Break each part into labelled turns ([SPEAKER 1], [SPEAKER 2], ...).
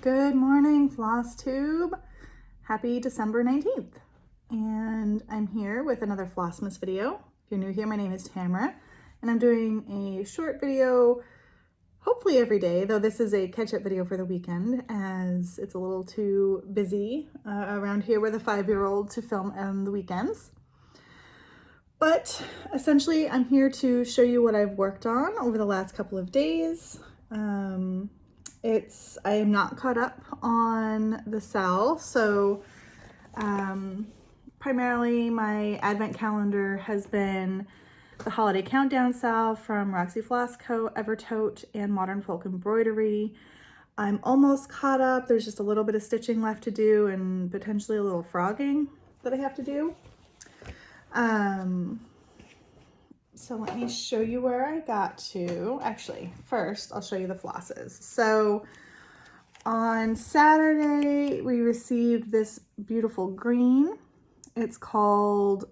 [SPEAKER 1] Good morning, Floss Tube. Happy December 19th. And I'm here with another FLOSSMAS video. If you're new here, my name is Tamara, and I'm doing a short video, hopefully every day, though this is a catch-up video for the weekend, as it's a little too busy around here with a 5-year-old to film on the weekends. But essentially, I'm here to show you what I've worked on over the last couple of days. I am not caught up on the salve, so primarily my advent calendar has been the holiday countdown salve from Roxy Floss Co, Evertote, and Modern Folk Embroidery. I'm almost caught up. There's just a little bit of stitching left to do and potentially a little frogging that I have to do. So let me show you where I got to. Actually, first I'll show you the flosses. So on Saturday, we received this beautiful green. It's called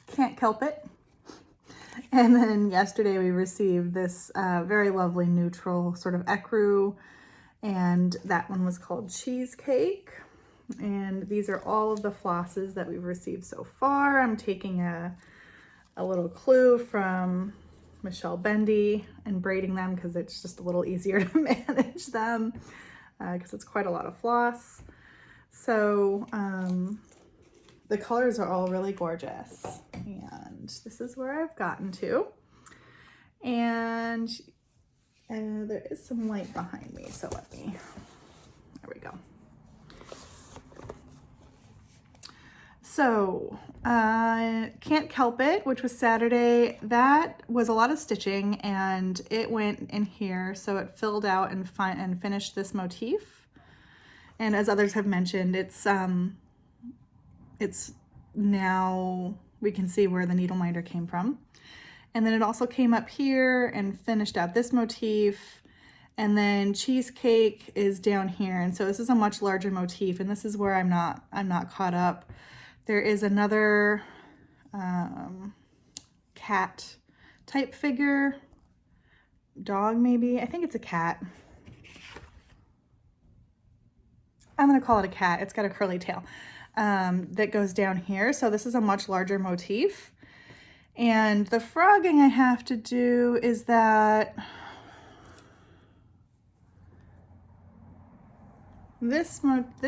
[SPEAKER 1] Can't Kelp It. And then yesterday we received this very lovely neutral sort of ecru, and that one was called Cheesecake. And these are all of the flosses that we've received so far. I'm taking a little clue from Michelle Bendy and braiding them because it's just a little easier to manage them because it's quite a lot of floss. So the colors are all really gorgeous, and this is where I've gotten to. And there is some light behind me, so there we go. So, Can't Kelp It, which was Saturday, that was a lot of stitching, and it went in here, so it filled out and finished this motif. And as others have mentioned, it's now, we can see where the needle minder came from. And then it also came up here and finished out this motif. And then Cheesecake is down here, and so this is a much larger motif, and this is where I'm not caught up. There is another cat type figure, dog maybe, I think it's a cat. I'm gonna call it a cat. It's got a curly tail that goes down here. So this is a much larger motif. And the frogging I have to do is that this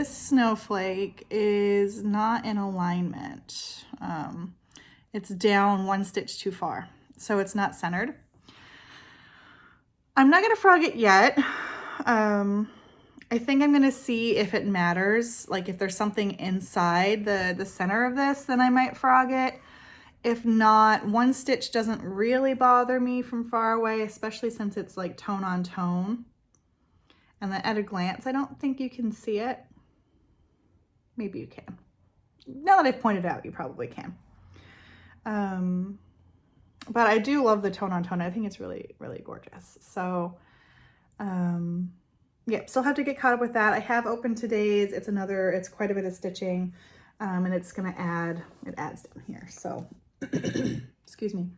[SPEAKER 1] snowflake is not in alignment. It's down one stitch too far, so it's not centered. I'm not gonna frog it yet. I think I'm gonna see if it matters, like if there's something inside the center of this, then I might frog it. If not, one stitch doesn't really bother me from far away, especially since it's like tone on tone. And then at a glance, I don't think you can see it. Maybe you can. Now that I've pointed out, you probably can. But I do love the tone on tone. I think it's really, really gorgeous. So, yeah, still have to get caught up with that. I have opened today's. It's quite a bit of stitching, and it's gonna it adds down here. So, excuse me.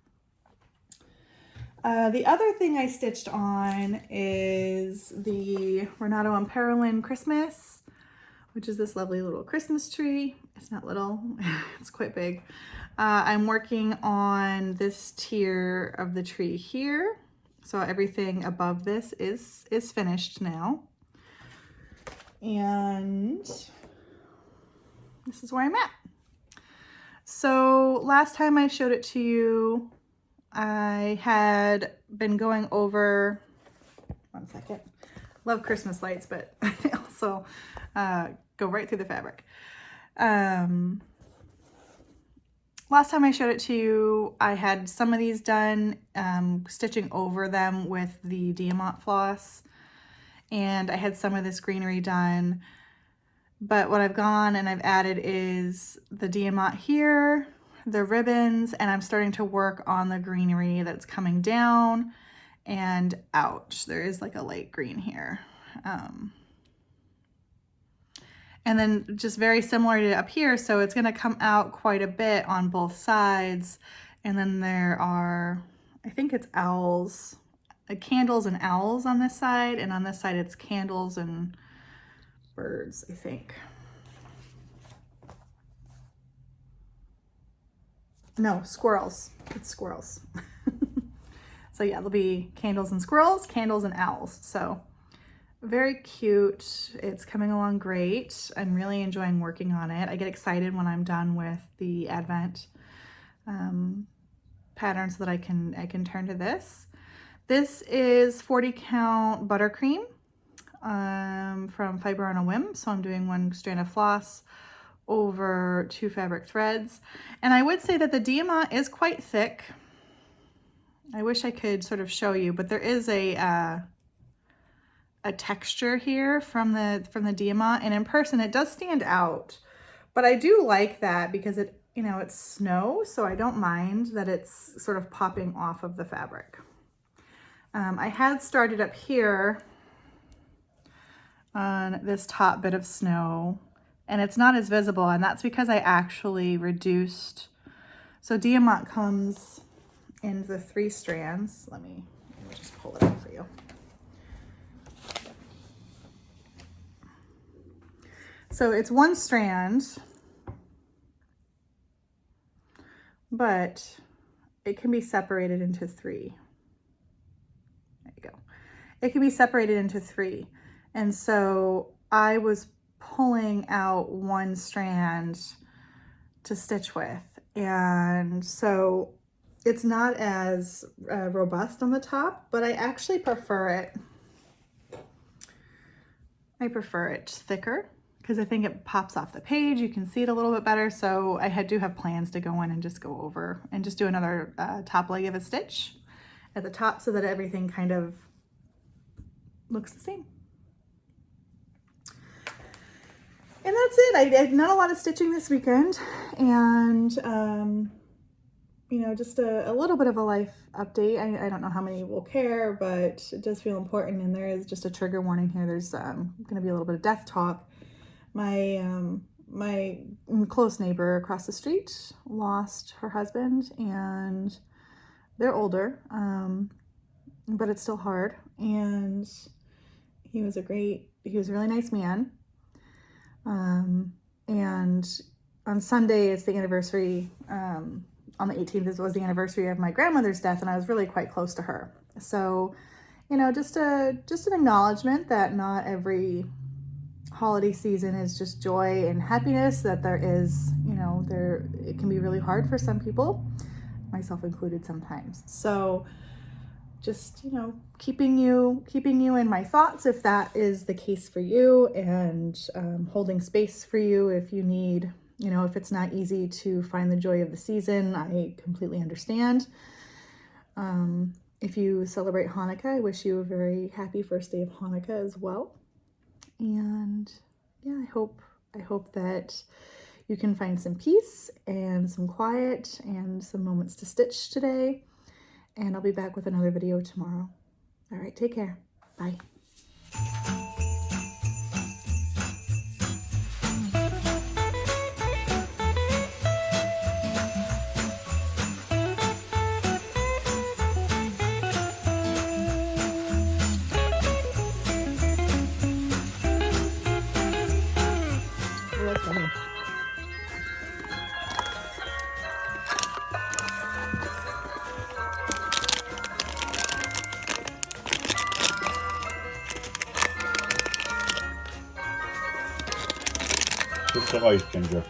[SPEAKER 1] The other thing I stitched on is the Renato and Parolin Christmas, which is this lovely little Christmas tree. It's not little, it's quite big. I'm working on this tier of the tree here. So everything above this is finished now. And this is where I'm at. So last time I showed it to you, I had been going over, one second, love Christmas lights, but they also go right through the fabric. Last time I showed it to you, I had some of these done, stitching over them with the diamant floss, and I had some of this greenery done. But what I've gone and I've added is the diamant here, the ribbons, and I'm starting to work on the greenery that's coming down and out. There is like a light green here. And then just very similar to up here, so it's gonna come out quite a bit on both sides. And then there are, I think it's owls candles and owls on this side, and on this side it's candles and birds, I think. No, squirrels. It's squirrels. So yeah, there'll be candles and squirrels, candles and owls. So very cute. It's coming along great. I'm really enjoying working on it. I get excited when I'm done with the Advent pattern so that I can turn to this. This is 40 count buttercream from Fiber on a Whim. So I'm doing 1 strand of floss over 2 fabric threads. And I would say that the diamant is quite thick. I wish I could sort of show you, but there is a texture here from the diamant, and in person it does stand out. But I do like that because it, you know, it's snow, so I don't mind that it's sort of popping off of the fabric. I had started up here on this top bit of snow, and it's not as visible, and that's because I actually reduced. So diamant comes in the 3 strands. Let me just pull it out for you. So it's 1 strand, but it can be separated into 3. There you go. It can be separated into 3. And so I was pulling out 1 strand to stitch with. And so it's not as robust on the top, but I actually prefer it. I prefer it thicker because I think it pops off the page. You can see it a little bit better. So I do have plans to go in and just go over and just do another top leg of a stitch at the top so that everything kind of looks the same. And that's it. I did not a lot of stitching this weekend, and you know, just a little bit of a life update. I don't know how many will care, but it does feel important. And there is just a trigger warning here. There's going to be a little bit of death talk. My close neighbor across the street lost her husband, and they're older, but it's still hard. And he was a really nice man. And on Sunday, it's the anniversary, on the 18th was the anniversary of my grandmother's death, and I was really quite close to her. So, you know, just an acknowledgement that not every holiday season is just joy and happiness, that there is, you know, it can be really hard for some people, myself included sometimes. So just, you know, keeping you in my thoughts if that is the case for you, and holding space for you if you need, you know, if it's not easy to find the joy of the season. I completely understand. If you celebrate Hanukkah, I wish you a very happy first day of Hanukkah as well. And yeah, I hope that you can find some peace and some quiet and some moments to stitch today. And I'll be back with another video tomorrow. All right, take care. Bye.
[SPEAKER 2] Tutto Ginger.